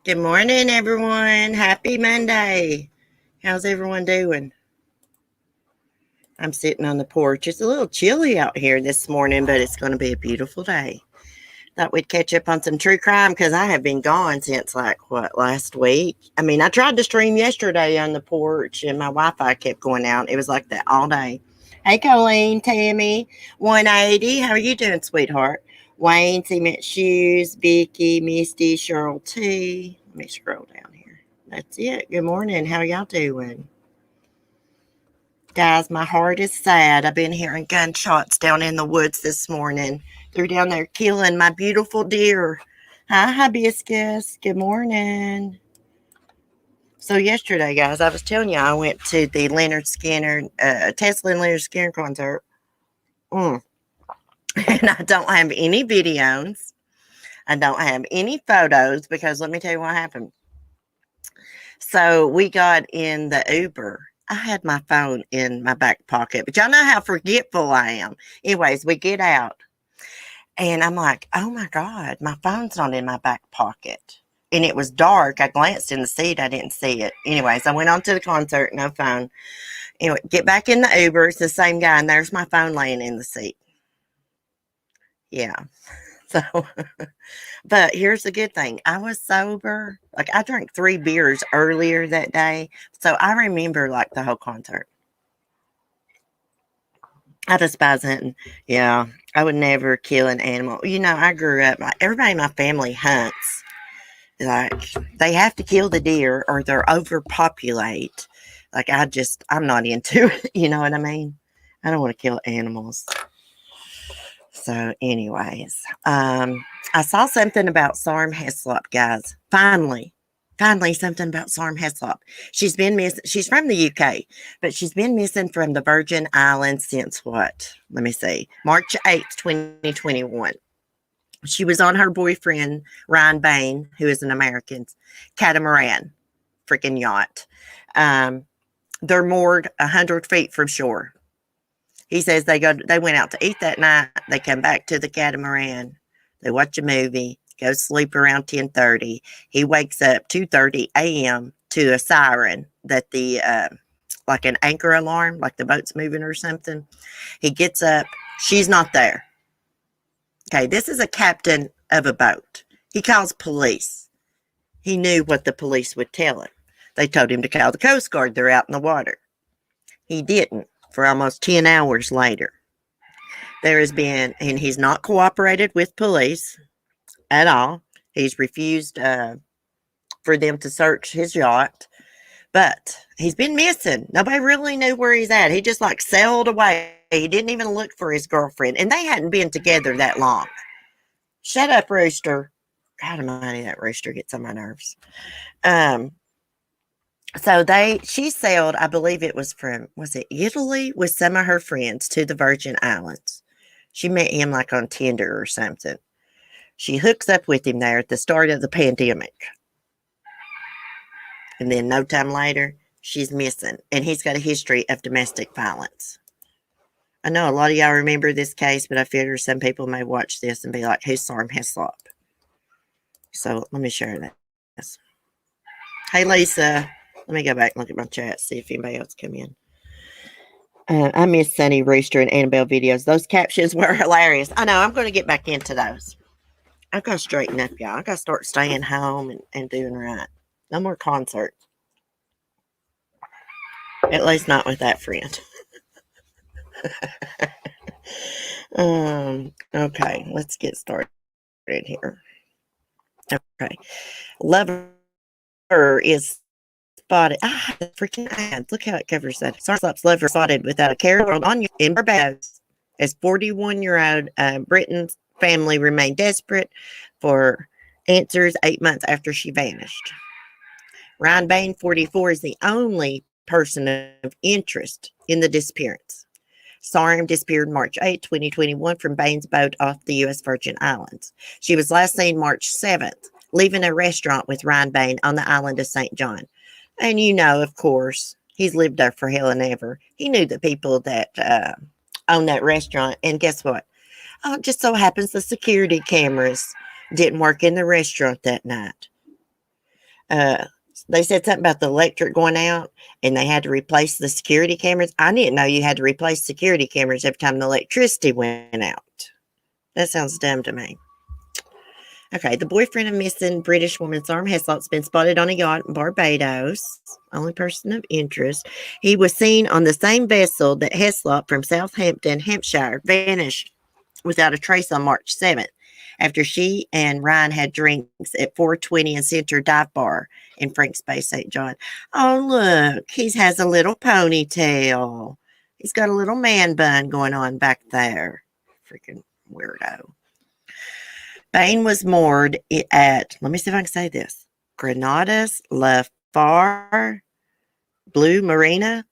Good morning, everyone. Happy Monday. How's everyone doing? I'm sitting on the porch. It's a little chilly out here this morning, but it's going to be a beautiful day. Thought we'd catch up on some true crime because I have been gone since last week. I mean, I tried to stream yesterday on the porch and my Wi Fi kept going out. It was like that all day. Hey, Colleen, Tammy, 180. How are you doing, sweetheart? Wayne, Cement Shoes, Vicky, Misty, Cheryl T. Let me scroll down here. That's it. Good morning. How y'all doing? Guys, my heart is sad. I've been hearing gunshots down in the woods this morning. They're down there killing my beautiful deer. Hi, Hibiscus. Good morning. So yesterday, guys, I was telling you I went to the Leonard Skinner, Tesla and Leonard Skinner concert. Mm. And I don't have any videos. I don't have any photos because let me tell you what happened. So we got in the Uber. I had my phone in my back pocket, but y'all know how forgetful I am. Anyways, we get out and I'm like, oh my God, my phone's not in my back pocket. And it was dark. I glanced in the seat. I didn't see it. Anyways, I went on to the concert, no phone. Anyway, get back in the Uber. It's the same guy, and there's my phone laying in the seat. Yeah. So, but here's the good thing. I was sober. Like I drank 3 beers earlier that day. So I remember like the whole concert. I despise hunting. Yeah. I would never kill an animal. I grew up, like, everybody in my family hunts. Like they have to kill the deer or they're overpopulate. Like I'm not into it. You know what I mean? I don't want to kill animals. So, anyways, I saw something about Sarm Heslop, guys. Finally, something about Sarm Heslop. She's been missing. She's from the UK, but she's been missing from the Virgin Islands since what? Let me see, March 8th, 2021. She was on her boyfriend Ryan Bane, who is an American, catamaran, freaking yacht. Um, they're moored 100 feet from shore. He says they went out to eat that night. They come back to the catamaran. They watch a movie, go sleep around 10:30. He wakes up 2:30 a.m. to a siren that the like an anchor alarm, like the boat's moving or something. He gets up. She's not there. Okay, this is a captain of a boat. He calls police. He knew what the police would tell him. They told him to call the Coast Guard. They're out in the water. He didn't for almost 10 hours later. And he's not cooperated with police at all. He's refused for them to search his yacht, but he's been missing. Nobody really knew where he's at. He just like sailed away. He didn't even look for his girlfriend, and they hadn't been together that long. Shut up, Rooster. God almighty, that rooster gets on my nerves. Um, she sailed, I believe it was it Italy with some of her friends to the Virgin Islands. She met him like on Tinder or something. She hooks up with him there at the start of the pandemic. And then no time later, she's missing. And he's got a history of domestic violence. I know a lot of y'all remember this case, but I figure some people may watch this and be like, who's Sarm Heslop? So let me share this. Hey, Lisa. Let me go back and look at my chat, see if anybody else come in. I miss Sunny Rooster and Annabelle videos. Those captions were hilarious. I know. I'm going to get back into those. I've got to straighten up, y'all. I've got to start staying home and doing right. No more concerts. At least not with that friend. Okay, let's get started here. Okay. Lover is spotted. Freaking ads. Look how it covers that. Sarslop's lover spotted without a care on in Barbados as 41-year-old Britain's family remained desperate for answers 8 months after she vanished. Ryan Bane, 44, is the only person of interest in the disappearance. Sarm disappeared March 8, 2021 from Bane's boat off the U.S. Virgin Islands. She was last seen March 7th, leaving a restaurant with Ryan Bane on the island of St. John. And of course, he's lived there for hell and ever. He knew the people that own that restaurant. And guess what? Oh, it just so happens the security cameras didn't work in the restaurant that night. Uh, they said something about the electric going out and they had to replace the security cameras. I didn't know you had to replace security cameras every time the electricity went out. That sounds dumb to me. Okay, the boyfriend of missing British woman Sarm Heslop's been spotted on a yacht in Barbados. Only person of interest. He was seen on the same vessel that Heslop from Southampton, Hampshire, vanished without a trace on March 7th after she and Ryan had drinks at 420 and Center Dive Bar in Franks Bay, St. John. Oh, look, he has a little ponytail. He's got a little man bun going on back there. Freaking weirdo. Bane was moored at, let me see if I can say this, Granada's La Far Blue Marina.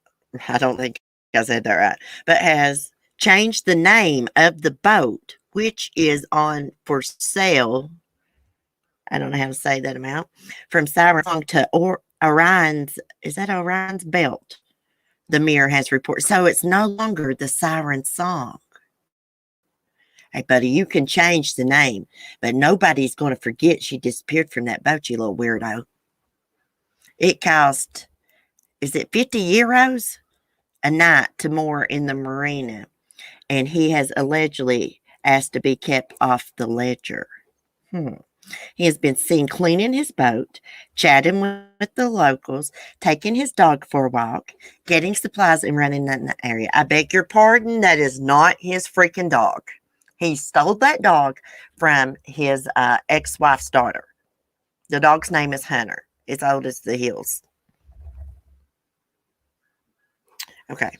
I don't think I said that right, but has changed the name of the boat, which is on for sale. I don't know how to say that amount. From Siren Song to Orion's, is that Orion's Belt? The Mirror has reported. So it's no longer the Siren Song. Hey, buddy, you can change the name, but nobody's going to forget she disappeared from that boat, you little weirdo. It cost, is it 50 euros a night to moor in the marina? And he has allegedly asked to be kept off the ledger. He has been seen cleaning his boat, chatting with the locals, taking his dog for a walk, getting supplies, and running in the area. I beg your pardon, that is not his freaking dog. He stole that dog from his ex-wife's daughter. The dog's name is Hunter. It's old as the hills. Okay.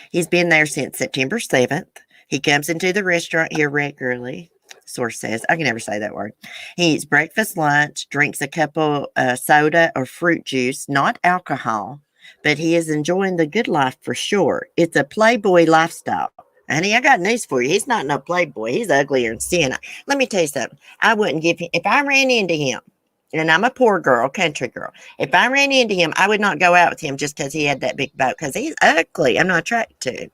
He's been there since September 7th. He comes into the restaurant here regularly. Source says, I can never say that word. He eats breakfast, lunch, drinks a cup of soda or fruit juice, not alcohol, but he is enjoying the good life for sure. It's a playboy lifestyle. Honey, I got news for you. He's not no playboy. He's uglier than sin. Let me tell you something. I wouldn't give him, if I ran into him, and I'm a poor girl, country girl, if I ran into him, I would not go out with him just because he had that big boat, because he's ugly. I'm not attracted to him.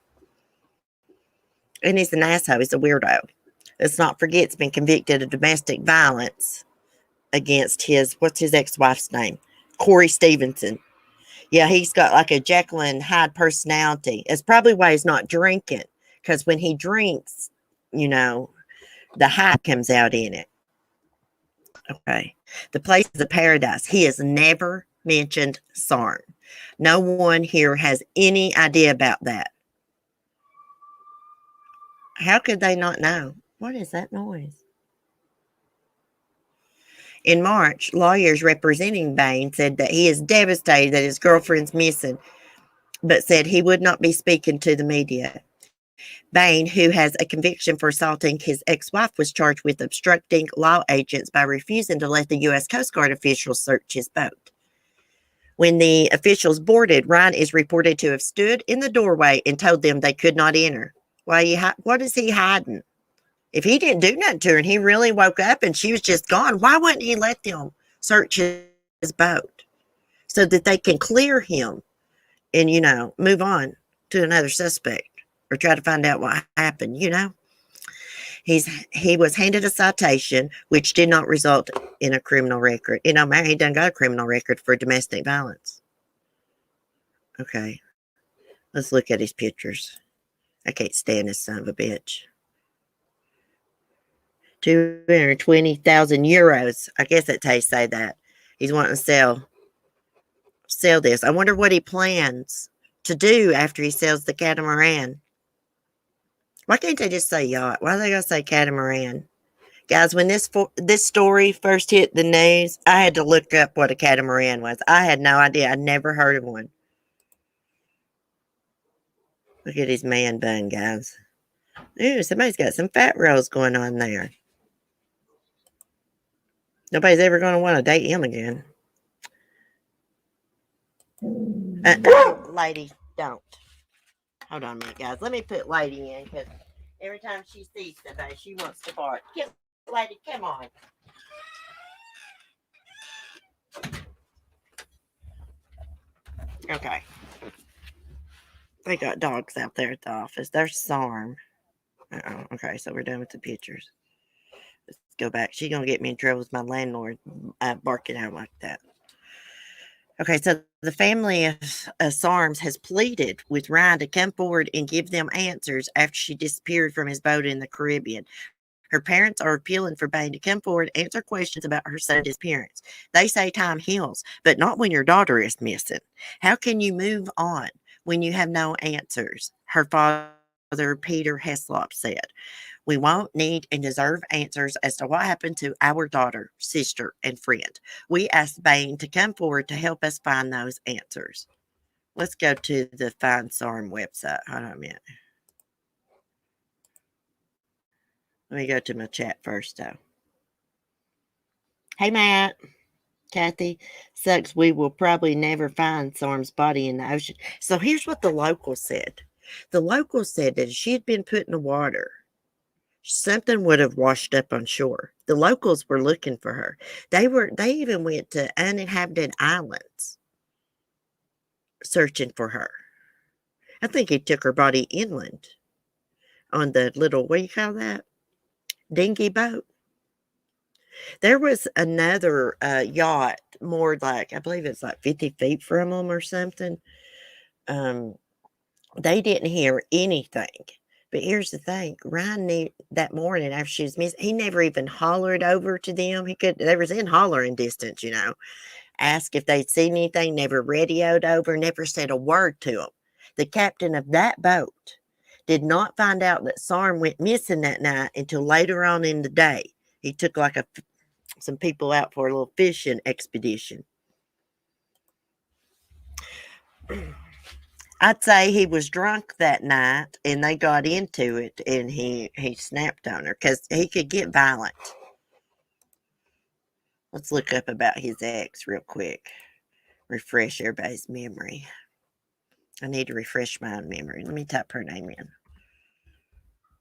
And he's an asshole. He's a weirdo. Let's not forget he's been convicted of domestic violence against what's his ex-wife's name? Corey Stevenson. Yeah, he's got like a Jekyll and Hyde personality. It's probably why he's not drinking, because when he drinks, the hype comes out in it. Okay. The place is a paradise. He has never mentioned Sarm. No one here has any idea about that. How could they not know? What is that noise? In March, lawyers representing Bane said that he is devastated that his girlfriend's missing, but said he would not be speaking to the media. Bane, who has a conviction for assaulting his ex-wife, was charged with obstructing law agents by refusing to let the U.S. Coast Guard officials search his boat. When the officials boarded, Ryan is reported to have stood in the doorway and told them they could not enter. What is he hiding? If he didn't do nothing to her and he really woke up and she was just gone, why wouldn't he let them search his boat so that they can clear him and, move on to another suspect or try to find out what happened, He was handed a citation, which did not result in a criminal record. He done got a criminal record for domestic violence. Okay. Let's look at his pictures. I can't stand this son of a bitch. 220,000 euros. I guess that tastes say that. He's wanting to sell this. I wonder what he plans to do after he sells the catamaran. Why can't they just say yacht? Why are they going to say catamaran? Guys, when this story first hit the news, I had to look up what a catamaran was. I had no idea. I'd never heard of one. Look at his man bun, guys. Ooh, somebody's got some fat rolls going on there. Nobody's ever going to want to date him again. Lady, don't. Hold on a minute, guys. Let me put Lady in, because every time she sees somebody, she wants to bark. Lady, come on. Okay. They got dogs out there at the office. There's Sarm. Okay, so we're done with the pictures. Let's go back. She's going to get me in trouble with my landlord barking out like that. Okay, so the family of Sarms has pleaded with Ryan to come forward and give them answers after she disappeared from his boat in the Caribbean. Her parents are appealing for Bane to come forward and answer questions about her son's disappearance. They say time heals, but not when your daughter is missing. How can you move on when you have no answers? Her father, Peter Heslop, said. We want, need, and deserve answers as to what happened to our daughter, sister, and friend. We asked Bane to come forward to help us find those answers. Let's go to the Find Sarm website. Hold on a minute. Let me go to my chat first, though. Hey, Matt. Kathy, sucks. We will probably never find Sarm's body in the ocean. So here's what the locals said. The locals said that if she had been put in the water, something would have washed up on shore. The locals were looking for her. They even went to uninhabited islands searching for her. I think he took her body inland on the little, what do you call that? Dinghy boat. There was another yacht, more like, I believe it's like 50 feet from them or something. Um, they didn't hear anything. But here's the thing, Ryan knew that morning after she was missing, he never even hollered over to them. They was in hollering distance, asked if they'd seen anything, never radioed over, never said a word to them. The captain of that boat did not find out that Sarm went missing that night until later on in the day. He took like some people out for a little fishing expedition. I'd say he was drunk that night and they got into it and he snapped on her because he could get violent. Let's look up about his ex real quick. Refresh everybody's memory. I need to refresh my own memory. Let me type her name in.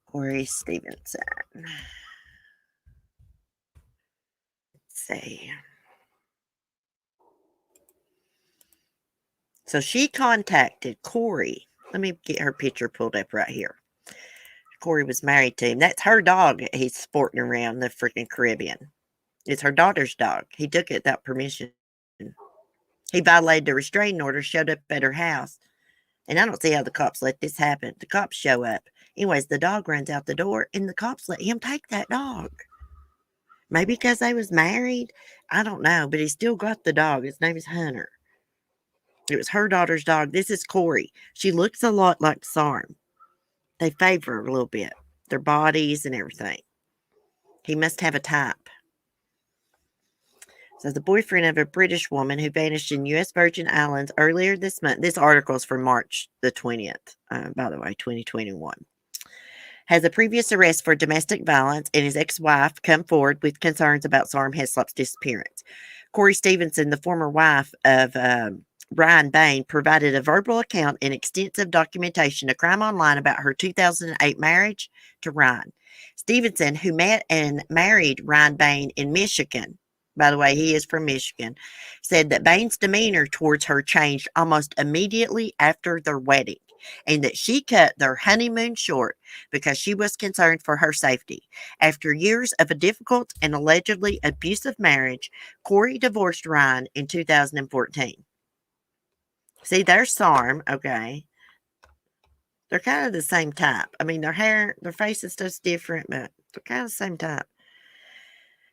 Corey Stevenson. Let's see. So she contacted Corey. Let me get her picture pulled up right here. Corey was married to him. That's her dog he's sporting around the freaking Caribbean. It's her daughter's dog. He took it without permission. He violated a restraining order, showed up at her house. And I don't see how the cops let this happen. The cops show up. Anyways, the dog runs out the door, and the cops let him take that dog. Maybe because they was married. I don't know, but he still got the dog. His name is Hunter. It was her daughter's dog. This is Corey. She looks a lot like Sarm. They favor her a little bit. Their bodies and everything. He must have a type. So the boyfriend of a British woman who vanished in U.S. Virgin Islands earlier this month. This article is from March the 20th, by the way, 2021. Has a previous arrest for domestic violence, and his ex-wife come forward with concerns about Sarm Heslop's disappearance. Corey Stevenson, the former wife of Ryan Bane, provided a verbal account and extensive documentation to Crime Online about her 2008 marriage to Ryan. Stevenson, who met and married Ryan Bane in Michigan, by the way, he is from Michigan, said that Bane's demeanor towards her changed almost immediately after their wedding, and that she cut their honeymoon short because she was concerned for her safety. After years of a difficult and allegedly abusive marriage, Corey divorced Ryan in 2014. See, there's Sarm, okay. They're kind of the same type. I mean, their hair, their face and stuff's different, but they're kind of the same type.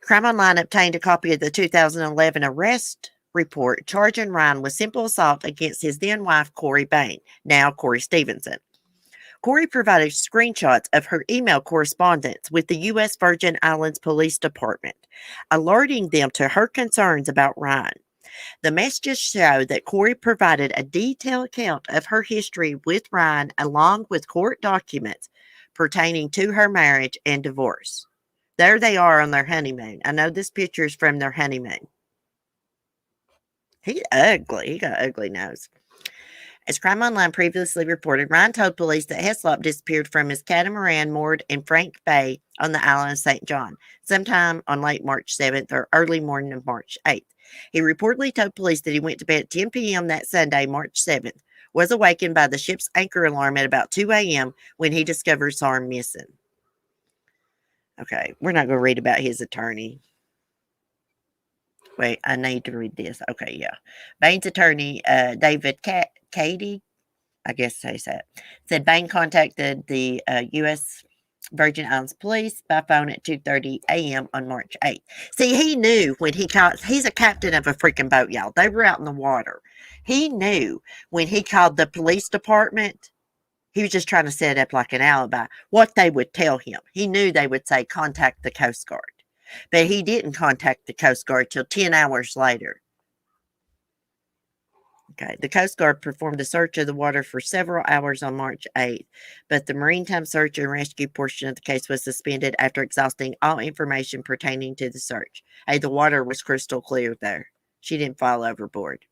Crime Online obtained a copy of the 2011 arrest report charging Ryan with simple assault against his then wife, Corey Bane, now Corey Stevenson. Corey provided screenshots of her email correspondence with the U.S. Virgin Islands Police Department, alerting them to her concerns about Ryan. The messages show that Corey provided a detailed account of her history with Ryan, along with court documents pertaining to her marriage and divorce. There they are on their honeymoon. I know this picture is from their honeymoon. He's ugly. He got ugly nose. As Crime Online previously reported, Ryan told police that Heslop disappeared from his catamaran moored in Frank Bay on the island of St. John sometime on late March 7th or early morning of March 8th. He reportedly told police that he went to bed at 10 p.m. that Sunday, March 7th, was awakened by the ship's anchor alarm at about 2 a.m. when he discovered Sarm missing. Okay, we're not going to read about his attorney. Wait, I need to read this. Okay, yeah. Bane's attorney, David Cady, I guess they said Bane contacted the U.S. Virgin Islands police by phone at 2:30 a.m. on March 8th. See, he knew when he called. He's a captain of a freaking boat, y'all. They were out in the water. He knew when he called the police department. He was just trying to set up like an alibi. What they would tell him. He knew they would say contact the Coast Guard, but he didn't contact the Coast Guard till 10 hours later. Okay. The Coast Guard performed a search of the water for several hours on March 8th, but the maritime search and rescue portion of the case was suspended after exhausting all information pertaining to the search. Hey, the water was crystal clear there. She didn't fall overboard.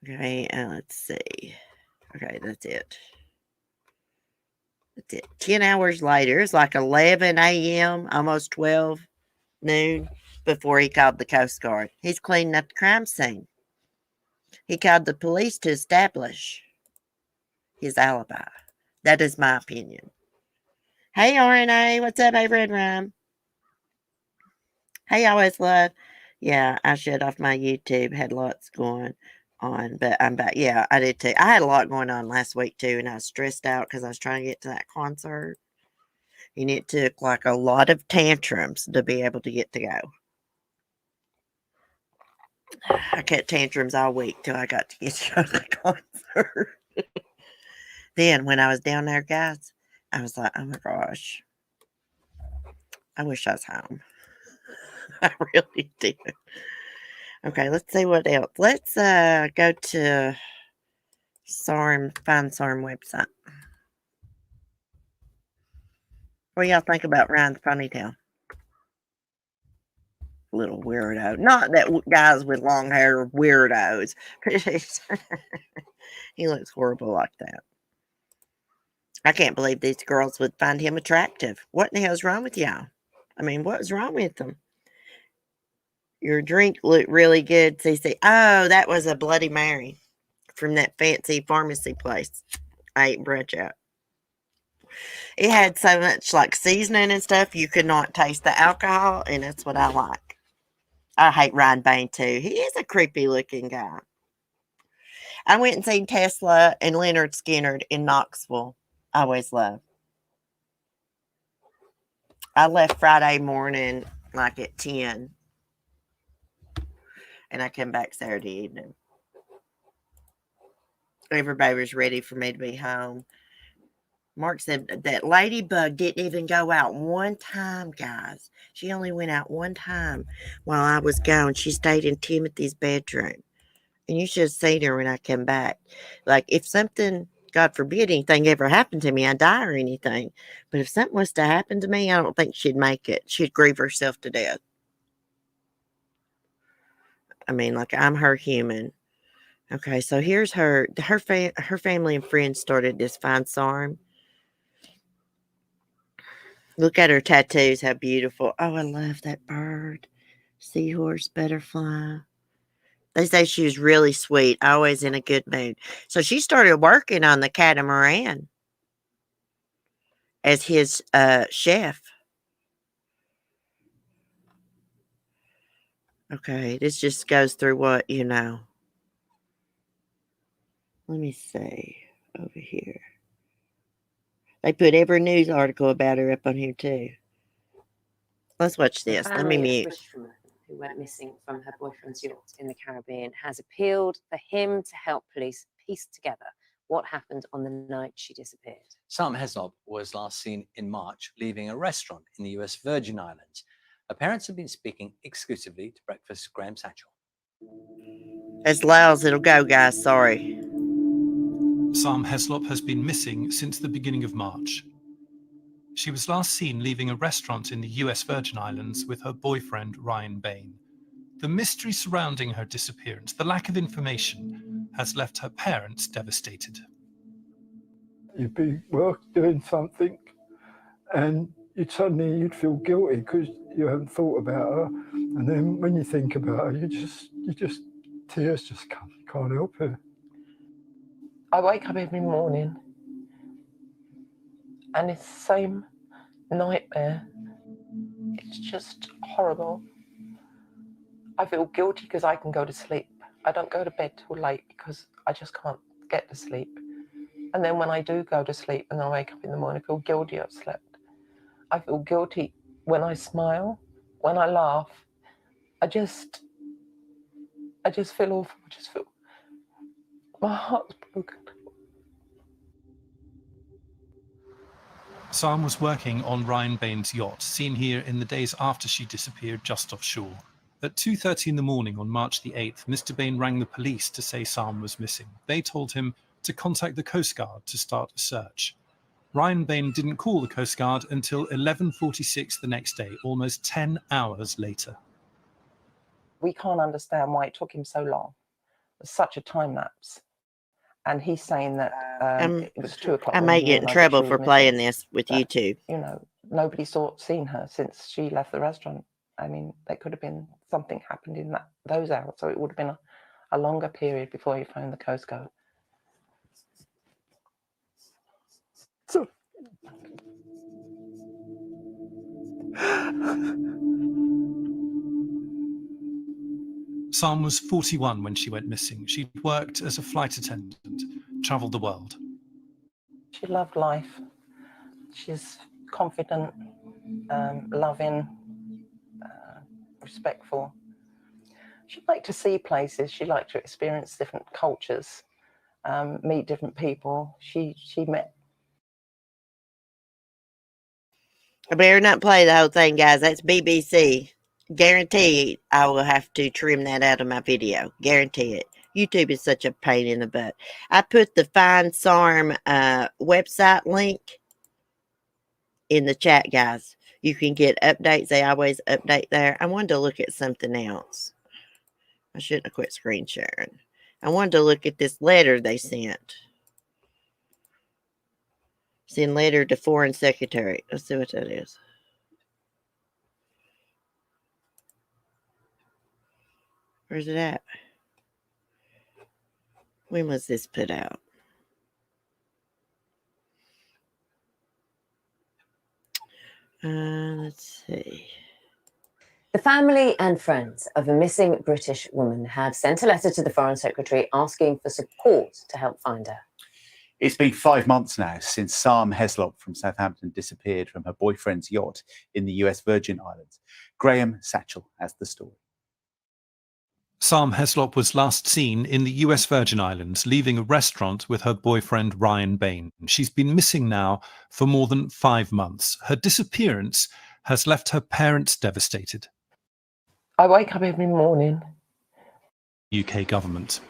Okay, let's see. Okay, that's it. That's it. 10 hours later, it's like 11 a.m., almost 12 noon, before he called the Coast Guard. He's cleaning up the crime scene. He called the police to establish his alibi. That is my opinion. Hey, RNA, what's up, hey, Red Rhyme? Hey, always love. Yeah, I shut off my YouTube. Had lots going on, but I'm back. Yeah, I did too. I had a lot going on last week too, and I was stressed out because I was trying to get to that concert. And it took like a lot of tantrums to be able to get to go. I kept tantrums all week till I got to get to the concert. Then when I was down there, guys, I was like, oh my gosh, I wish I was home. I really did. Okay, let's see what else. Let's go to Sarm, find Sarm website. What do y'all think about Ryan's ponytail? Little weirdo. Not that guys with long hair are weirdos. He looks horrible like that. I can't believe these girls would find him attractive. What in the hell's wrong with y'all? I mean, what's wrong with them? Your drink looked really good, CC. Oh, that was a Bloody Mary from that fancy pharmacy place I ate brunch at. It had so much like seasoning and stuff, you could not taste the alcohol, and that's what I like. I hate Ryan Bane too. He is a creepy looking guy. I went and seen Tesla and Leonard Skinner in Knoxville. I always love. I left Friday morning like at 10, and I came back Saturday evening. Everybody was ready for me to be home. Mark said that ladybug didn't even go out one time, guys. She only went out one time while I was gone. She stayed in Timothy's bedroom. And you should have seen her when I came back. Like, if something, God forbid, anything ever happened to me, I'd die or anything. But if something was to happen to me, I don't think she'd make it. She'd grieve herself to death. I mean, like, I'm her human. Okay, so here's her family and friends started this fine Sarm. Look at her tattoos, how beautiful. Oh, I love that bird. Seahorse, butterfly. They say she was really sweet, always in a good mood. So she started working on the catamaran as his chef. Okay, this just goes through what, Let me see over here. They put every news article about her up on here too. Let's watch this. Let me mute. Fisherman who went missing from her boyfriend's yacht in the Caribbean has appealed for him to help police piece together what happened on the night she disappeared. Sarm Heslop was last seen in March leaving a restaurant in the US Virgin Islands. Her parents have been speaking exclusively to Breakfast's Graham Satchell. As loud as it'll go, guys. Sorry. Sarm Heslop has been missing since the beginning of March. She was last seen leaving a restaurant in the US Virgin Islands with her boyfriend, Ryan Bane. The mystery surrounding her disappearance, the lack of information, has left her parents devastated. You'd be doing something and you'd feel guilty because you haven't thought about her. And then when you think about her, tears just come. You can't help it. I wake up every morning and it's the same nightmare. It's just horrible. I feel guilty because I can go to sleep. I don't go to bed till late because I just can't get to sleep. And then when I do go to sleep and I wake up in the morning, I feel guilty I've slept. I feel guilty when I smile, when I laugh. I just feel awful. I just feel my heart's broken. Sarm was working on Ryan Bane's yacht, seen here in the days after she disappeared just offshore. At 2:30 in the morning on March the 8th, Mr. Bane rang the police to say Sarm was missing. They told him to contact the Coast Guard to start a search. Ryan Bane didn't call the Coast Guard until 11:46 the next day, almost 10 hours later. We can't understand why it took him so long. It's such a time lapse. And he's saying that it was 2 o'clock. I may get in trouble for playing this with YouTube. You know, nobody's seen her since she left the restaurant. I mean, there could have been something happened in those hours, so it would have been a longer period before he phoned the Coast Guard. So, Sarm was 41 when she went missing. She'd worked as a flight attendant, travelled the world. She loved life. She's confident, loving, respectful. She liked to see places. She liked to experience different cultures, meet different people. She met. I better not play the whole thing, guys. That's BBC. Guaranteed I will have to trim that out of my video. Guarantee it. YouTube is such a pain in the butt. I put the Find Sarm website link in the chat, guys. You can get updates. They always update there. I wanted to look at something else. I shouldn't have quit screen sharing. I wanted to look at this letter they sent. Send letter to Foreign Secretary. Let's see what that is. Where's it at? When was this put out? Let's see. The family and friends of a missing British woman have sent a letter to the Foreign Secretary asking for support to help find her. It's been 5 months now since Sarm Heslop from Southampton disappeared from her boyfriend's yacht in the US Virgin Islands. Graham Satchell has the story. Sarm Heslop was last seen in the US Virgin Islands, leaving a restaurant with her boyfriend Ryan Bane. She's been missing now for more than 5 months. Her disappearance has left her parents devastated. I wake up every morning. UK government.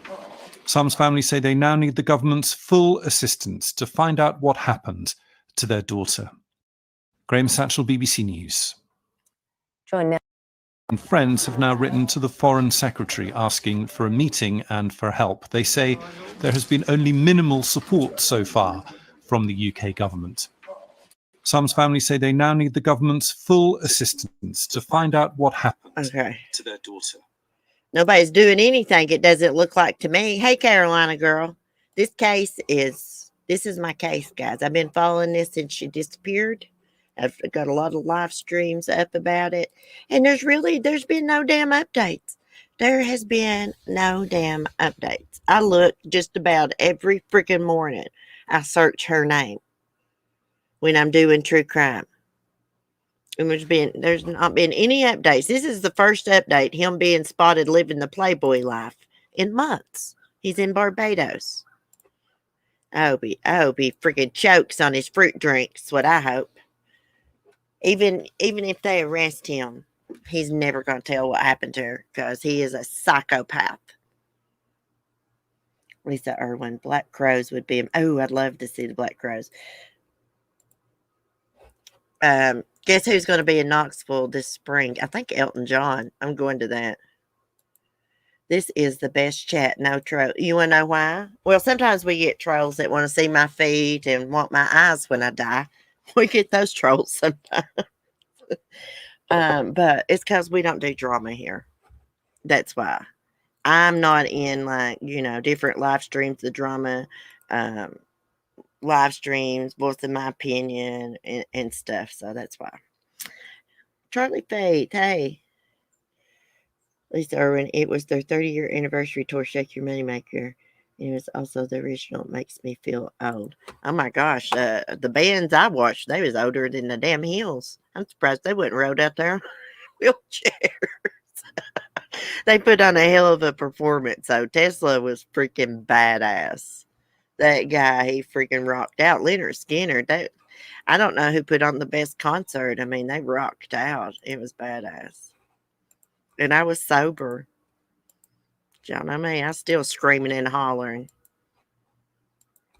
Sarm's family say they now need the government's full assistance to find out what happened to their daughter. Graham Satchell, BBC News. Join now. And friends have now written to the Foreign Secretary asking for a meeting and for help. They say there has been only minimal support so far from the UK government. Sarm's family say they now need the government's full assistance to find out what happened to their daughter. Nobody's doing anything, it doesn't look like to me. Hey, Carolina girl. This is my case, guys. I've been following this since she disappeared. I've got a lot of live streams up about it. And there's been no damn updates. There has been no damn updates. I look just about every freaking morning. I search her name when I'm doing true crime. And there's not been any updates. This is the first update, him being spotted living the Playboy life in months. He's in Barbados. I hope he freaking chokes on his fruit drinks, what I hope. Even if they arrest him, he's never going to tell what happened to her because he is a psychopath. Lisa Irwin, Black Crows would be... Oh, I'd love to see the Black Crows. Guess who's going to be in Knoxville this spring? I think Elton John. I'm going to that. This is the best chat. No troll. You want to know why? Well, sometimes we get trolls that want to see my feet and want my eyes when I die. We get those trolls sometimes. But it's because we don't do drama here. That's why. I'm not in different live streams, the drama live streams, voicing my opinion and stuff. So that's why. Charlie Faith, hey. Lisa Irwin, it was their 30-year anniversary tour, Shake Your Moneymaker. It was also the original Makes Me Feel Old. Oh my gosh, the bands I watched, they was older than the damn Hills. I'm surprised they wouldn't rode out there in wheelchairs. They put on a hell of a performance, so Tesla was freaking badass. That guy, he freaking rocked out. Leonard Skinner, I don't know who put on the best concert. I mean, they rocked out. It was badass. And I was sober. Y'all know me, I still screaming and hollering.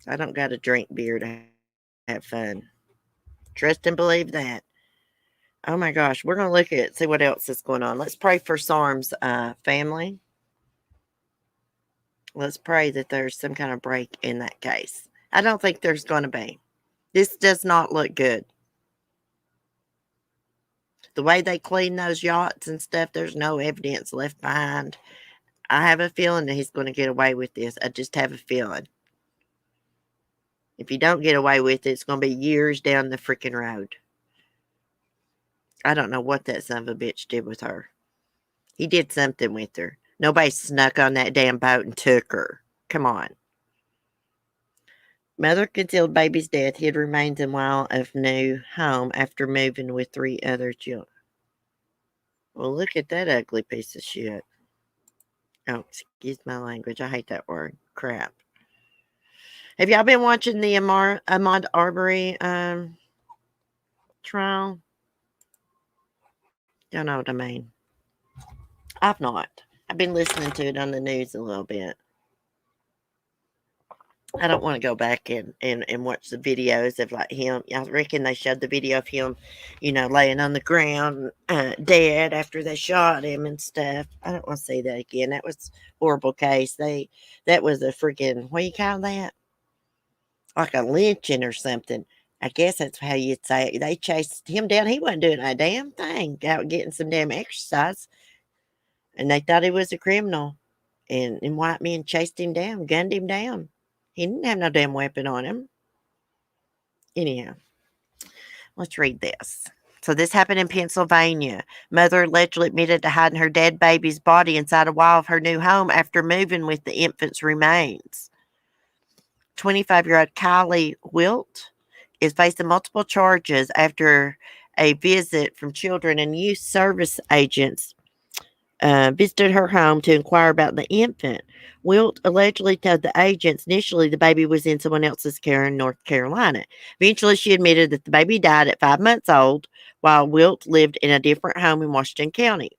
I don't got to drink beer to have fun. Trust and believe that. Oh my gosh, we're going to look at it, see what else is going on. Let's pray for Sarm's family. Let's pray that there's some kind of break in that case. I don't think there's going to be. This does not look good. The way they clean those yachts and stuff, there's no evidence left behind. I have a feeling that he's going to get away with this. I just have a feeling. If you don't get away with it, it's going to be years down the freaking road. I don't know what that son of a bitch did with her. He did something with her. Nobody snuck on that damn boat and took her. Come on. Mother concealed baby's death, hid remains in while of new home after moving with 3 other children. Well, look at that ugly piece of shit. Oh, excuse my language. I hate that word. Crap. Have y'all been watching the Ahmaud Arbery trial? Y'all know what I mean. I've not. I've been listening to it on the news a little bit. I don't want to go back and watch the videos of like him. I reckon they showed the video of him, laying on the ground dead after they shot him and stuff. I don't want to see that again. That was a horrible case. That was a freaking, what do you call that? Like a lynching or something. I guess that's how you'd say it. They chased him down. He wasn't doing a damn thing. Out getting some damn exercise. And they thought he was a criminal. And white men chased him down, gunned him down. He didn't have no damn weapon on him. Anyhow, let's read this. So this happened in Pennsylvania. Mother allegedly admitted to hiding her dead baby's body inside a wall of her new home after moving with the infant's remains. 25-year-old Kylie Wilt is facing multiple charges after a visit from children and youth service agents visited her home to inquire about the infant. Wilt allegedly told the agents initially the baby was in someone else's care in North Carolina. Eventually, she admitted that the baby died at 5 months old while Wilt lived in a different home in Washington County.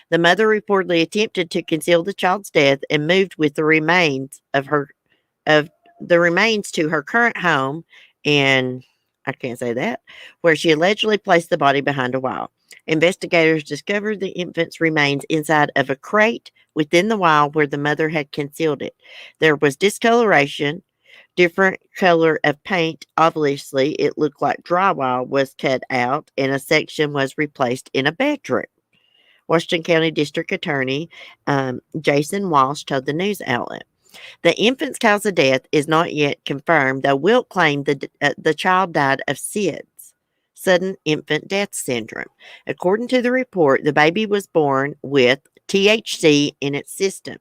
The mother reportedly attempted to conceal the child's death and moved with the remains to her current home in, I can't say that, where she allegedly placed the body behind a wall. Investigators discovered the infant's remains inside of a crate within the wall where the mother had concealed it. There was discoloration, different color of paint. Obviously, it looked like drywall was cut out and a section was replaced in a bedroom. Washington County District Attorney Jason Walsh told the news outlet. The infant's cause of death is not yet confirmed, though Wilt claimed the child died of SIDS, sudden infant death syndrome. According to the report, the baby was born with THC in its system.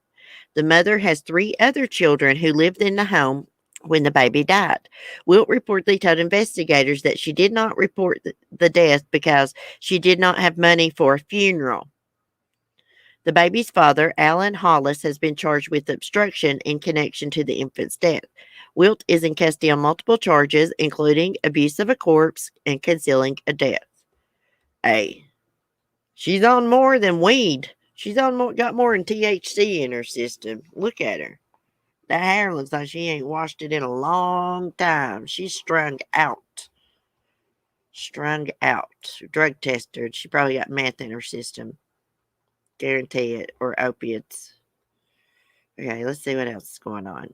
The mother has 3 other children who lived in the home when the baby died. Wilt reportedly told investigators that she did not report the death because she did not have money for a funeral. The baby's father, Alan Hollis, has been charged with obstruction in connection to the infant's death. Wilt is in custody on multiple charges, including abuse of a corpse and concealing a death. Hey, she's on more than weed. She's on got more than THC in her system. Look at her. That hair looks like she ain't washed it in a long time. She's strung out. Strung out. Drug tested. She probably got meth in her system. Guarantee it. Or opiates. Okay, let's see what else is going on.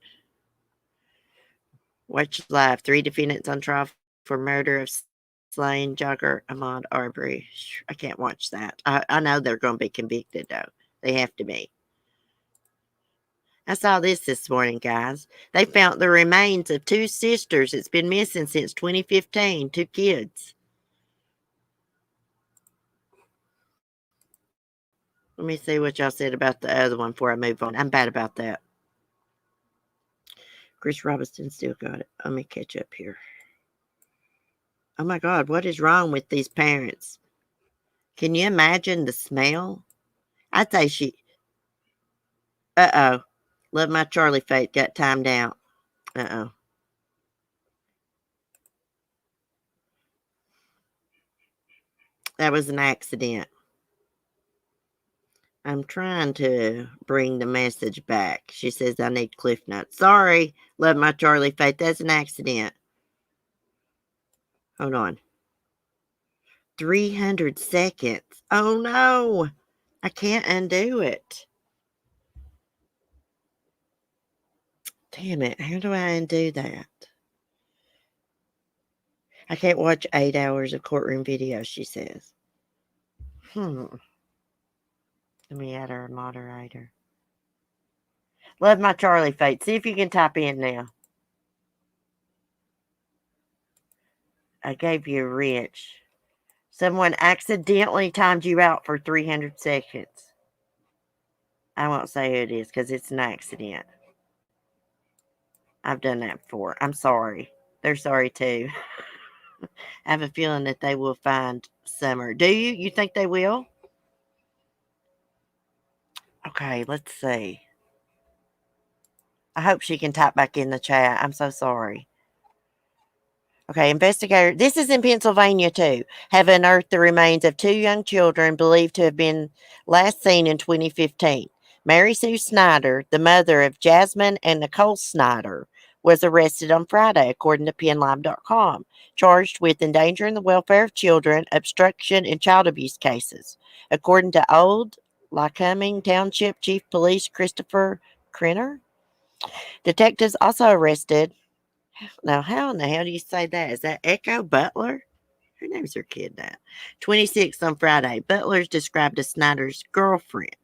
Watch Live. 3 defendants on trial for murder of slain jogger Ahmaud Arbery. I can't watch that. I know they're going to be convicted, though. They have to be. I saw this morning, guys. They found the remains of 2 sisters. It's been missing since 2015. 2 kids. Let me see what y'all said about the other one before I move on. I'm bad about that. Chris Robinson still got it. Let me catch up here. Oh my God, what is wrong with these parents? Can you imagine the smell? I'd say she. Uh-oh. Love my Charlie fate got timed out. Uh-oh. That was an accident. I'm trying to bring the message back. She says I need cliff notes. Sorry, love my Charlie fate. That's an accident. Hold on. 300 seconds. Oh no. I can't undo it. Damn it. How do I undo that? I can't watch 8 hours of courtroom videos, she says. Let me add her a moderator. Love my Charlie fate. See if you can type in now. I gave you a wrench. Someone accidentally timed you out for 300 seconds. I won't say who it is because it's an accident. I've done that before. I'm sorry. They're sorry too. I have a feeling that they will find Summer. Do you? You think they will? Okay, let's see. I hope she can type back in the chat. I'm so sorry. Okay, investigator. This is in Pennsylvania too. Have unearthed the remains of 2 young children believed to have been last seen in 2015. Mary Sue Snyder, the mother of Jasmine and Nicole Snyder, was arrested on Friday, according to PennLive.com, charged with endangering the welfare of children, obstruction, and child abuse cases. According to Old Lycoming Township Chief Police Christopher Krenner, detectives also arrested. Now, how in the hell do you say that? Is that Echo Butler? Who names her kid that? 26 on Friday. Butler's described as Snyder's girlfriend.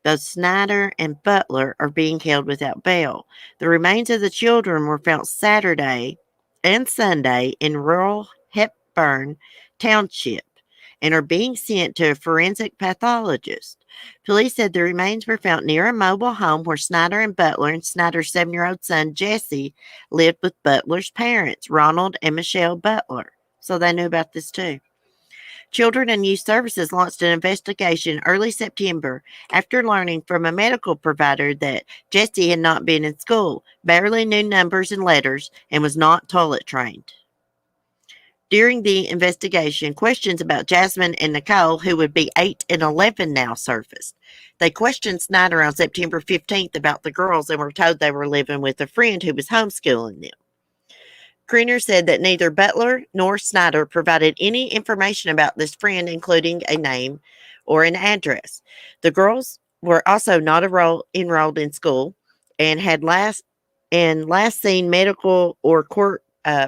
Both Snyder and Butler are being held without bail. The remains of the children were found Saturday and Sunday in rural Hepburn Township and are being sent to a forensic pathologist. Police said the remains were found near a mobile home where Snyder and Butler and Snyder's 7-year-old son Jesse lived with Butler's parents, Ronald and Michelle Butler. So they knew about this too. Children and Youth Services launched an investigation early September after learning from a medical provider that Jesse had not been in school, barely knew numbers and letters, and was not toilet trained. During the investigation, questions about Jasmine and Nicole, who would be 8 and 11 now, surfaced. They questioned Snyder on September 15th about the girls and were told they were living with a friend who was homeschooling them. Krenner said that neither Butler nor Snyder provided any information about this friend, including a name or an address. The girls were also not enrolled in school and had last seen medical or court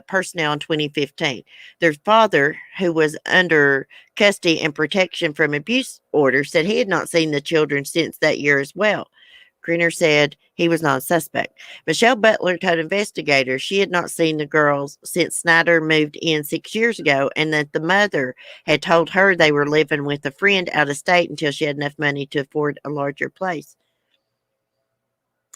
personnel in 2015. Their father, who was under custody and protection from abuse orders, said he had not seen the children since that year as well. Krenner said he was not a suspect. Michelle Butler told investigators she had not seen the girls since Snyder moved in 6 years ago and that the mother had told her they were living with a friend out of state until she had enough money to afford a larger place.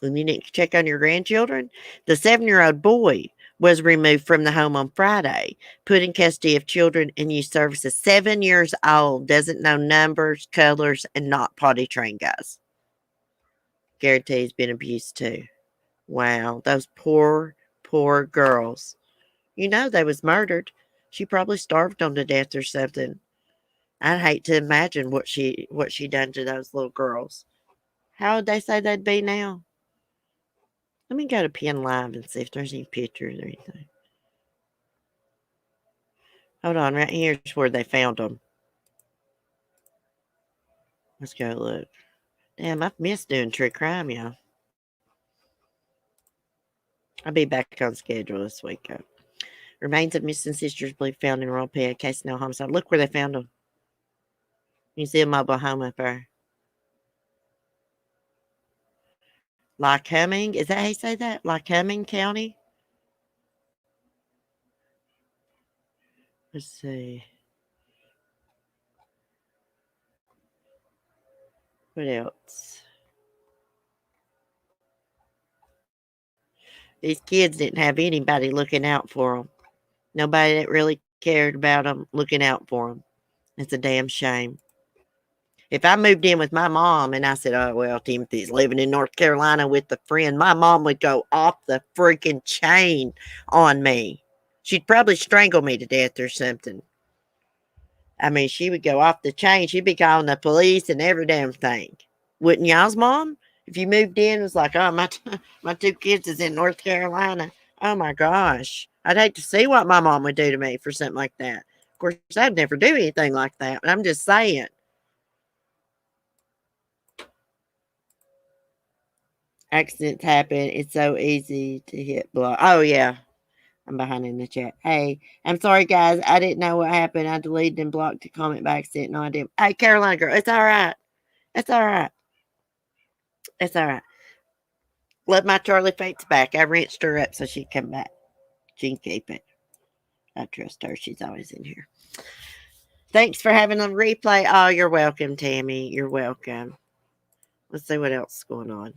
And you didn't check on your grandchildren? The 7-year-old boy was removed from the home on Friday, put in custody of Children and Youth Services. 7 years old, doesn't know numbers, colors, and not potty trained, guys. Guarantee he's been abused too. Wow, those poor girls. You know they was murdered. She probably starved them to death or something. I'd hate to imagine what she done to those little girls. How would they say they'd be now? Let me go to Penn Live and see if there's any pictures or anything. Hold on, right here's where they found them. Let's go look. Damn, I've missed doing true crime, y'all. I'll be back on schedule this week. Remains of missing sisters believed found in Royal PA, case no homicide. Look where they found them. You see a mobile home up there. Lycoming, is that how you say that? Lycoming County? Let's see. What else? These kids didn't have anybody looking out for them. Nobody that really cared about them looking out for them. It's a damn shame. If I moved in with my mom and I said, oh, well, Timothy's living in North Carolina with a friend, my mom would go off the freaking chain on me. She'd probably strangle me to death or something. I mean, she would go off the chain. She'd be calling the police and every damn thing. Wouldn't y'all's mom? If you moved in, it was like, oh, my two kids is in North Carolina. Oh, my gosh. I'd hate to see what my mom would do to me for something like that. Of course, I'd never do anything like that, but I'm just saying. Accidents happen. It's so easy to hit block. Oh, yeah. I'm behind in the chat. Hey, I'm sorry, guys. I didn't know what happened. I deleted and blocked the comment by accident. No, I didn't. Hey, Carolina girl, it's all right. It's all right. It's all right. Love my Charlie Fate's back. I rinsed her up so she'd come back. She can keep it. I trust her. She's always in here. Thanks for having a replay. Oh, you're welcome, Tammy. You're welcome. Let's see what else is going on.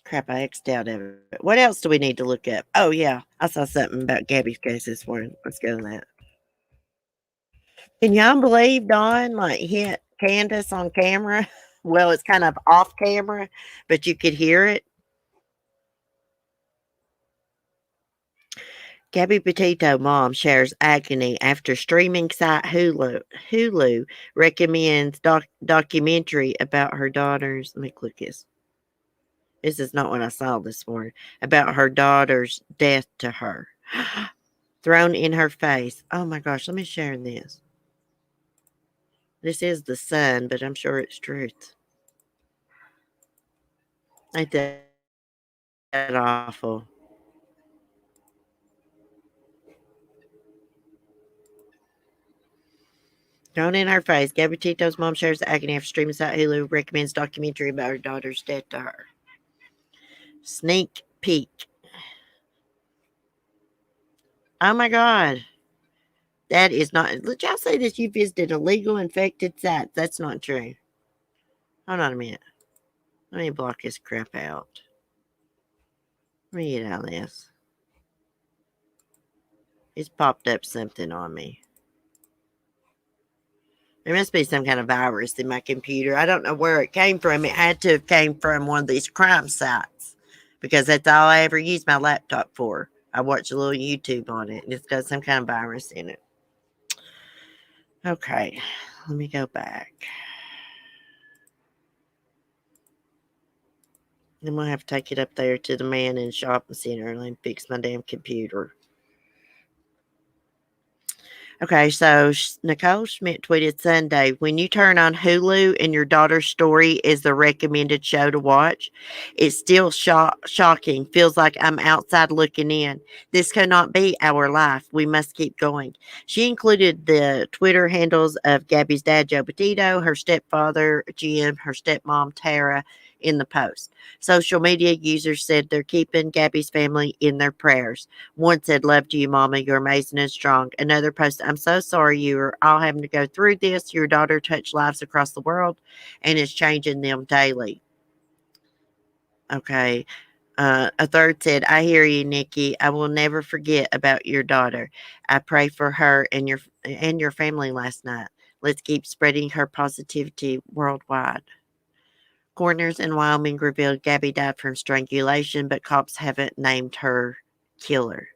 Crap, I X'd out of it. What else do we need to look up? Oh, yeah. I saw something about Gabby's case this morning. Let's go to that. Can y'all believe Dawn hit Candace on camera? Well, it's kind of off camera, but you could hear it. Gabby Petito mom shares agony after streaming site Hulu recommends documentary about her daughter's. Let me click this. This is not what I saw this morning. About her daughter's death to her. Thrown in her face. Oh my gosh, let me share this. This is the Sun, but I'm sure it's truth. Ain't that awful? Thrown in her face, Gabby Petito's mom shares the agony after streaming site Hulu recommends documentary about her daughter's death to her. Sneak peek. Oh my God. That is not. Let y'all say that you visited illegal infected sites. That's not true. Hold on a minute. Let me block this crap out. Let me get out of this. It's popped up something on me. There must be some kind of virus in my computer. I don't know where it came from. It had to have came from one of these crime sites because that's all I ever use my laptop for. I watch a little YouTube on it, and it's got some kind of virus in it. Okay, let me go back. Then we'll have to take it up there to the man in the shopping center and let him fix my damn computer. Okay, so Nicole Schmidt tweeted Sunday, when you turn on Hulu and your daughter's story is the recommended show to watch, it's still shocking. Feels like I'm outside looking in. This cannot be our life. We must keep going. She included the Twitter handles of Gabby's dad, Joe Petito, her stepfather, Jim, her stepmom, Tara, in the post. Social media users said they're keeping Gabby's family in their prayers. One said, love to you, Mama. You're amazing and strong. Another posted, I'm so sorry you are all having to go through this. Your daughter touched lives across the world and is changing them daily. Okay. A third said, I hear you, Nikki. I will never forget about your daughter. I pray for her and your family last night. Let's keep spreading her positivity worldwide. Coroners in Wyoming revealed Gabby died from strangulation, but cops haven't named her killer.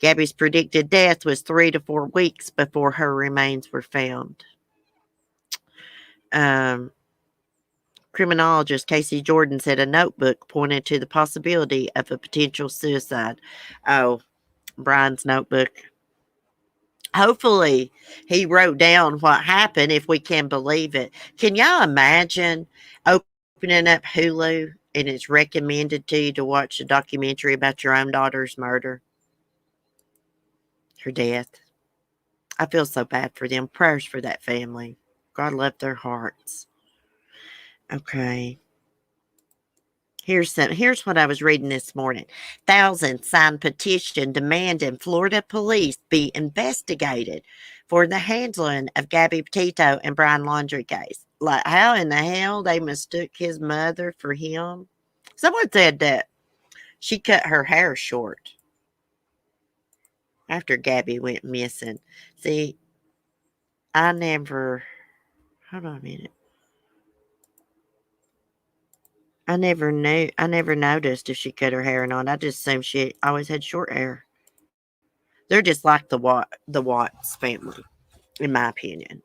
Gabby's predicted death was 3 to 4 weeks before her remains were found. Criminologist Casey Jordan said a notebook pointed to the possibility of a potential suicide. Oh, Brian's notebook. Hopefully, he wrote down what happened, if we can believe it. Can y'all imagine opening up Hulu and it's recommended to you to watch a documentary about your own daughter's murder? Her death. I feel so bad for them. Prayers for that family. God love their hearts. Okay. Here's what I was reading this morning. Thousands signed petition demanding Florida police be investigated for the handling of Gabby Petito and Brian Laundrie case. Like, how in the hell they mistook his mother for him? Someone said that she cut her hair short after Gabby went missing. See, I never, hold on a minute. I never noticed if she cut her hair or not. I just assumed she always had short hair. They're just like the Watts family, in my opinion.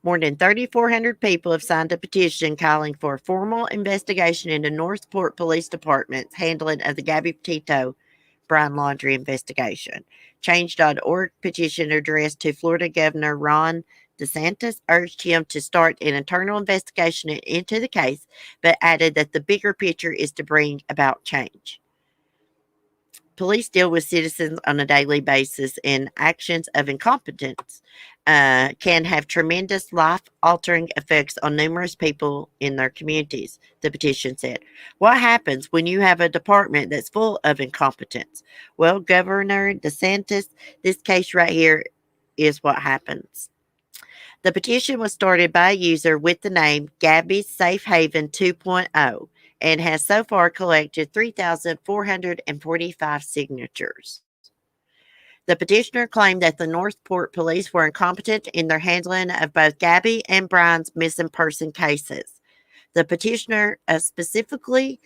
More than 3,400 people have signed a petition calling for a formal investigation into Northport Police Department's handling of the Gabby Petito Brian Laundrie investigation. Change.org petition addressed to Florida Governor Ron DeSantis urged him to start an internal investigation into the case, but added that the bigger picture is to bring about change. Police deal with citizens on a daily basis, and actions of incompetence can have tremendous life-altering effects on numerous people in their communities, the petition said. What happens when you have a department that's full of incompetence? Well, Governor DeSantis, this case right here is what happens. The petition was started by a user with the name Gabby's Safe Haven 2.0 and has so far collected 3,445 signatures. The petitioner claimed that the Northport police were incompetent in their handling of both Gabby and Brian's missing person cases. The petitioner specifically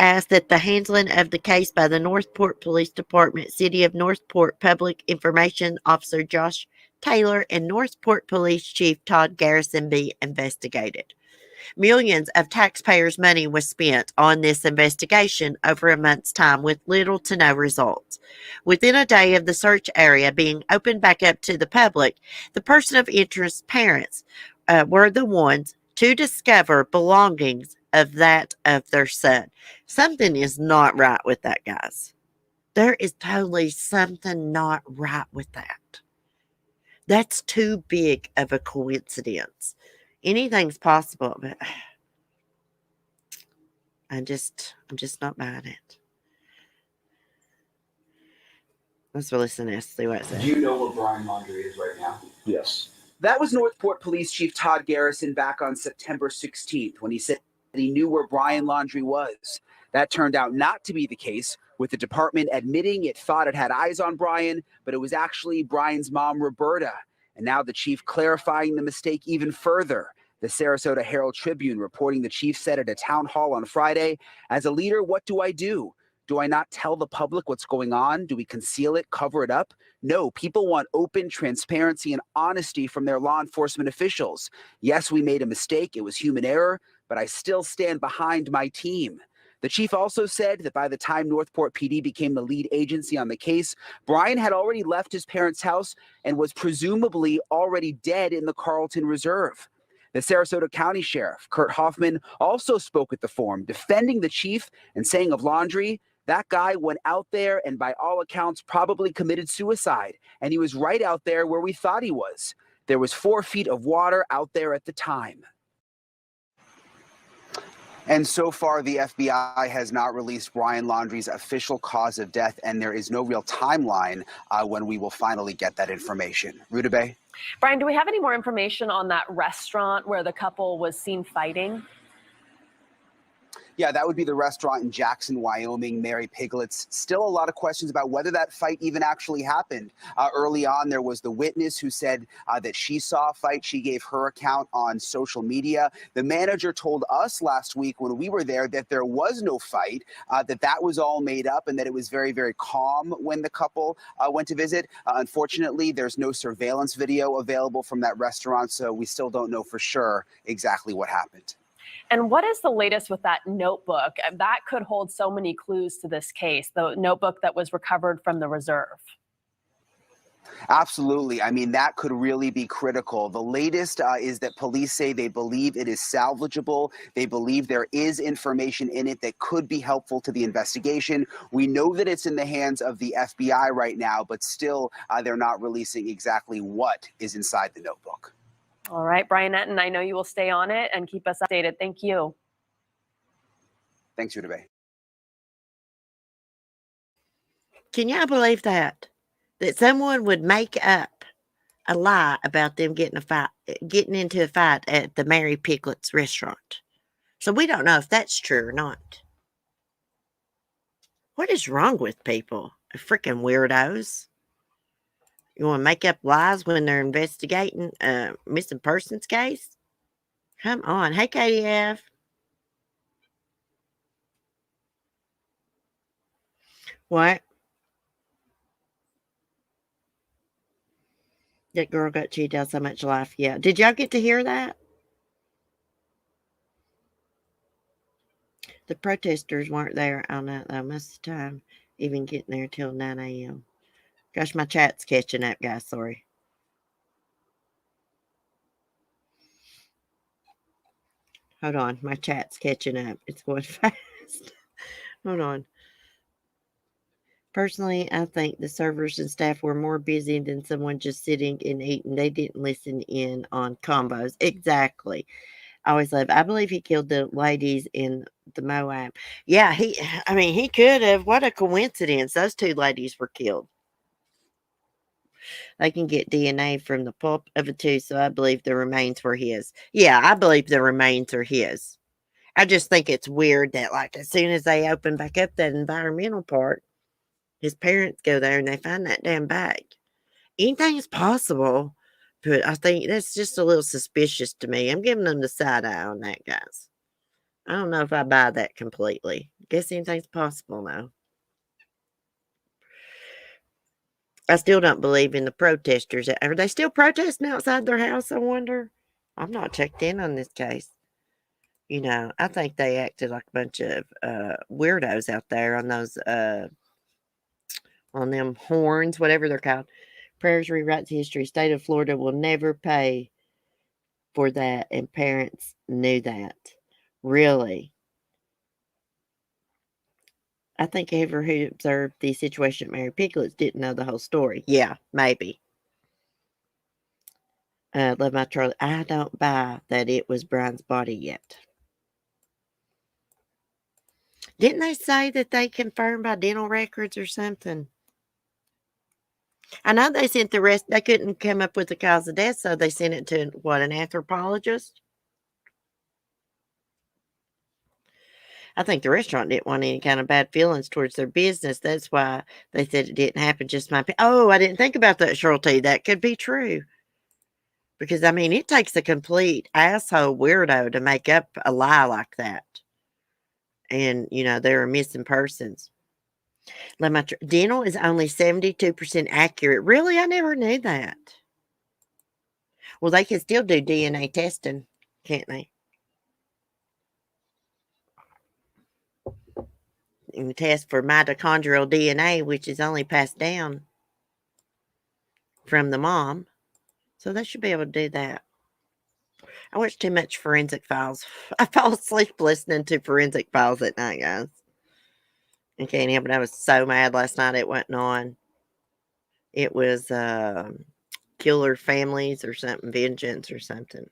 asked that the handling of the case by the Northport Police Department, City of Northport Public Information Officer Josh Taylor, and Northport Police Chief Todd Garrison be investigated. Millions of taxpayers' money was spent on this investigation over a month's time with little to no results. Within a day of the search area being opened back up to the public, the person of interest parents were the ones to discover belongings of that of their son. Something is not right with that, guys. There is totally something not right with that. That's too big of a coincidence. Anything's possible, but I'm just not buying it. Let's listen to this, see what it says. Do you know where Brian Laundrie is right now? Yes. That was Northport Police Chief Todd Garrison back on September 16th when he said he knew where Brian Laundrie was. That turned out not to be the case, with the department admitting it thought it had eyes on Brian, but it was actually Brian's mom, Roberta. And now the chief clarifying the mistake even further. The Sarasota Herald-Tribune reporting the chief said at a town hall on Friday, "As a leader, what do I do? Do I not tell the public what's going on? Do we conceal it, cover it up? No, people want open transparency and honesty from their law enforcement officials. Yes, we made a mistake. It was human error, but I still stand behind my team." The chief also said that by the time Northport PD became the lead agency on the case, Brian had already left his parents' house and was presumably already dead in the Carlton Reserve. The Sarasota County Sheriff, Kurt Hoffman, also spoke at the forum, defending the chief and saying of Laundrie, "That guy went out there and by all accounts probably committed suicide. And he was right out there where we thought he was. There was 4 feet of water out there at the time." And so far, the FBI has not released Brian Laundrie's official cause of death, and there is no real timeline when we will finally get that information. Rutabaga? Brian, do we have any more information on that restaurant where the couple was seen fighting? Yeah, that would be the restaurant in Jackson, Wyoming, Mary Piglet's. Still a lot of questions about whether that fight even actually happened. Early on, there was the witness who said that she saw a fight. She gave her account on social media. The manager told us last week when we were there that there was no fight, that was all made up, and that it was very, very calm when the couple went to visit. Unfortunately, there's no surveillance video available from that restaurant, so we still don't know for sure exactly what happened. And what is the latest with that notebook? That could hold so many clues to this case, the notebook that was recovered from the reserve. Absolutely. I mean, that could really be critical. The latest is that police say they believe it is salvageable. They believe there is information in it that could be helpful to the investigation. We know that it's in the hands of the FBI right now, but still they're not releasing exactly what is inside the notebook. All right, Brian Etten, I know you will stay on it and keep us updated. Thank you. Thanks, Udebe. Can y'all believe that? That someone would make up a lie about them getting into a fight at the Mary Picklett's restaurant. So we don't know if that's true or not. What is wrong with people? Freaking weirdos. You want to make up lies when they're investigating a missing persons case? Come on. Hey, Katie F. What? That girl got cheated out so much life. Yeah. Did y'all get to hear that? The protesters weren't there all night, though, most of the time, even getting there till 9 a.m. Gosh, my chat's catching up, guys. Sorry. Hold on. My chat's catching up. It's going fast. Hold on. Personally, I think the servers and staff were more busy than someone just sitting and eating. They didn't listen in on combos. Exactly. I always love. I believe he killed the ladies in the Moab. Yeah, he could have. What a coincidence. Those two ladies were killed. They can get DNA from the pulp of a tooth, so I believe the remains were his. Yeah, I believe the remains are his. I just think it's weird that, like, as soon as they open back up that environmental part, his parents go there and they find that damn bag. Anything is possible, but I think that's just a little suspicious to me. I'm giving them the side eye on that, guys. I don't know if I buy that completely. Guess anything's possible now. I still don't believe in the protesters. Are they still protesting outside their house, I wonder? I'm not checked in on this case. You know, I think they acted like a bunch of weirdos out there on those on them horns, whatever they're called. Prayers rewrites history. State of Florida will never pay for that, and parents knew that. Really? I think whoever who observed the situation at Mary Picklett's didn't know the whole story. Yeah, maybe. Love my Charlie. I don't buy that it was Brian's body yet. Didn't they say that they confirmed by dental records or something? I know they sent the rest. They couldn't come up with the cause of death, so they sent it to, what, an anthropologist? I think the restaurant didn't want any kind of bad feelings towards their business. That's why they said it didn't happen. Just my oh, I didn't think about that, Shirley. That could be true. Because, I mean, it takes a complete asshole weirdo to make up a lie like that. And, you know, there are missing persons. Dental is only 72% accurate. Really? I never knew that. Well, they can still do DNA testing, can't they? You can test for mitochondrial DNA, which is only passed down from the mom. So they should be able to do that. I watch too much Forensic Files. I fall asleep listening to Forensic Files at night, guys. I can't help it. I was so mad last night it wasn't on. It was Killer Families or something, Vengeance or something.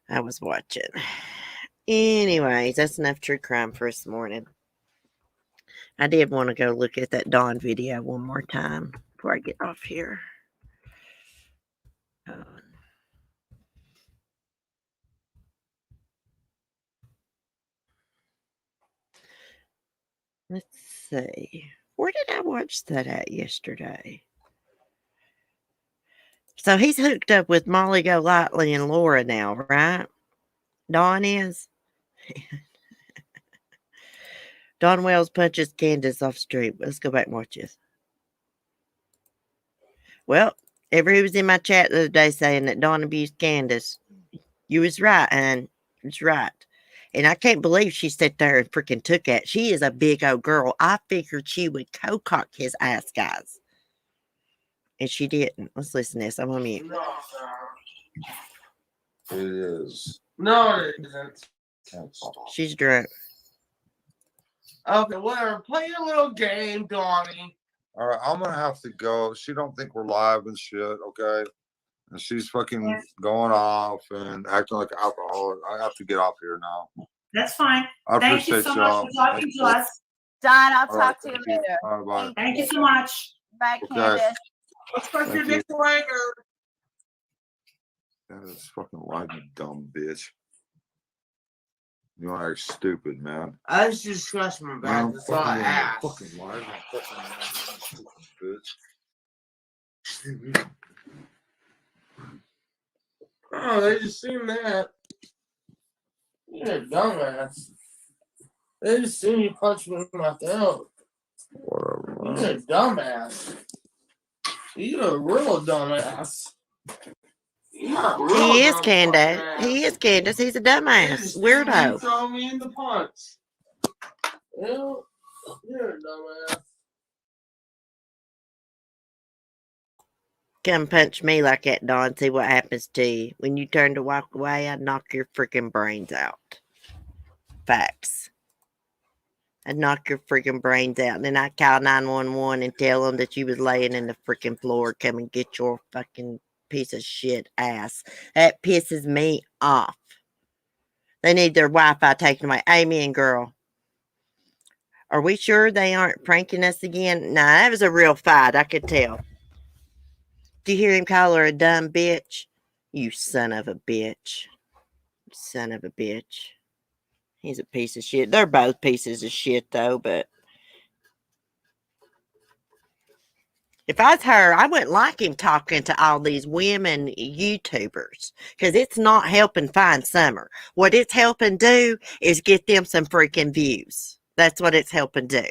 I was watching. Anyways, that's enough true crime for this morning. I did want to go look at that Dawn video one more time before I get off here. Let's see. Where did I watch that at yesterday? So he's hooked up with Molly Golightly and Laura now, right? Dawn is. Dawn Wells punches Candace off street. Let's go back and watch this. Well, everybody was in my chat the other day saying that Dawn abused Candace. You was right, and you was right. And I can't believe she sat there and freaking took it. She is a big old girl. I figured she would co-cock his ass, guys. And she didn't. Let's listen to this. I'm on mute. No, it is. No, it isn't. She's drunk. Okay, whatever. Play your little game, Donnie. All right, I'm gonna have to go. She don't think we're live and shit, okay? And she's fucking going off and acting like an alcoholic. I have to get off here now. That's fine. I Thank you appreciate so much y'all. for talking to us. Don, I'll All right, talk to you thank you. later. All right, bye. Thank you so much. Bye, Okay. Candace. Let's go Thank see you. Victor later. That is fucking lying, you dumb bitch. You are stupid, man. I was just scratching my back. That's all I asked. Fucking lying, fucking bitch. Oh, they just seen that. You're a dumbass. They just seen you punch me in my throat. Whatever, man. You're a dumbass. You're a real dumbass. He is Candace. He is Candace. He's a dumbass. Weirdo. Throw me in the punch. You're a dumbass. Come punch me like that, Don. See what happens to you. When you turn to walk away, I'd knock your freaking brains out. Facts. I'd knock your freaking brains out. And then I'd call 911 and tell them that you was laying in the freaking floor. Come and get your fucking piece of shit ass. That pisses me off. They need their Wi-Fi taken away. Amen, girl. Are we sure they aren't pranking us again? Nah, that was a real fight. I could tell. Do you hear him call her a dumb bitch? You son of a bitch. Son of a bitch. He's a piece of shit. They're both pieces of shit, though, but if I was her, I wouldn't like him talking to all these women YouTubers because it's not helping find Summer. What it's helping do is get them some freaking views. That's what it's helping do.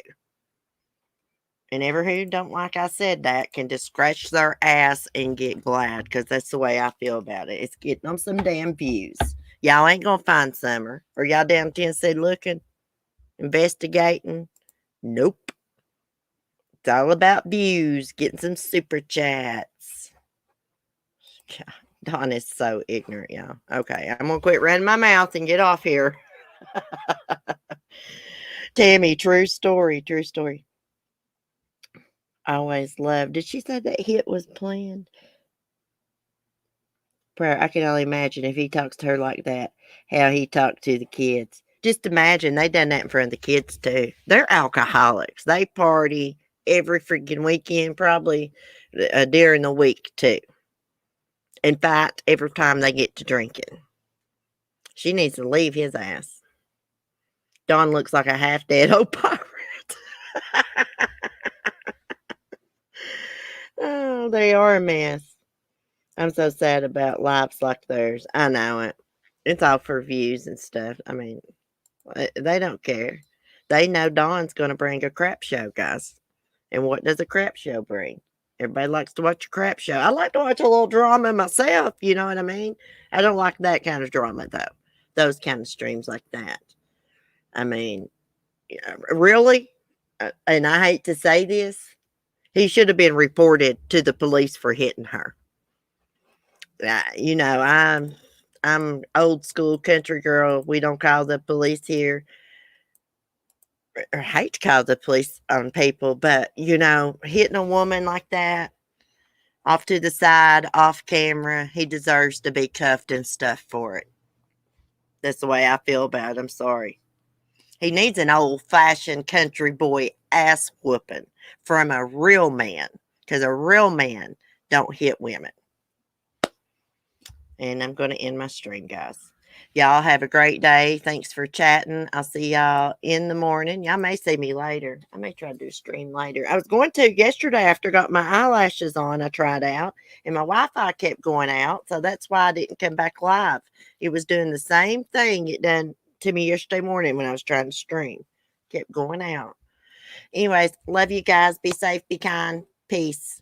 And ever who don't like I said that can just scratch their ass and get glad because that's the way I feel about it. It's getting them some damn views. Y'all ain't going to find Summer. Are y'all down Tennessee looking? Investigating? Nope. It's all about views. Getting some super chats. God, Dawn is so ignorant, y'all. Okay, I'm going to quit running my mouth and get off here. Tammy, true story. True story. I always loved. Did she say that hit was planned? Prayer. I can only imagine if he talks to her like that, how he talked to the kids. Just imagine they done that in front of the kids too. They're alcoholics. They party every freaking weekend, probably during the week too. In fact, every time they get to drinking. She needs to leave his ass. Dawn looks like a half-dead old pirate. Oh, they are a mess. I'm so sad about lives like theirs. I know it. It's all for views and stuff. I mean, they don't care. They know Dawn's going to bring a crap show, guys. And what does a crap show bring? Everybody likes to watch a crap show. I like to watch a little drama myself, you know what I mean? I don't like that kind of drama, though. Those kind of streams like that. I mean, really? And I hate to say this, he should have been reported to the police for hitting her. You know, I'm old school country girl. We don't call the police here. I hate to call the police on people, but you know, hitting a woman like that, off to the side, off camera, he deserves to be cuffed and stuff for it. That's the way I feel about it. I'm sorry. He needs an old-fashioned country boy ass whooping from a real man, because a real man don't hit women. And I'm going to end my stream, guys. Y'all have a great day. Thanks for chatting. I'll see y'all in the morning. Y'all may see me later. I may try to do a stream later. I was going to yesterday after I got my eyelashes on. I tried out and my Wi-Fi kept going out. So that's why I didn't come back live. It was doing the same thing it done to me yesterday morning when I was trying to stream. Kept going out. Anyways, love you guys. Be safe. Be kind. Peace.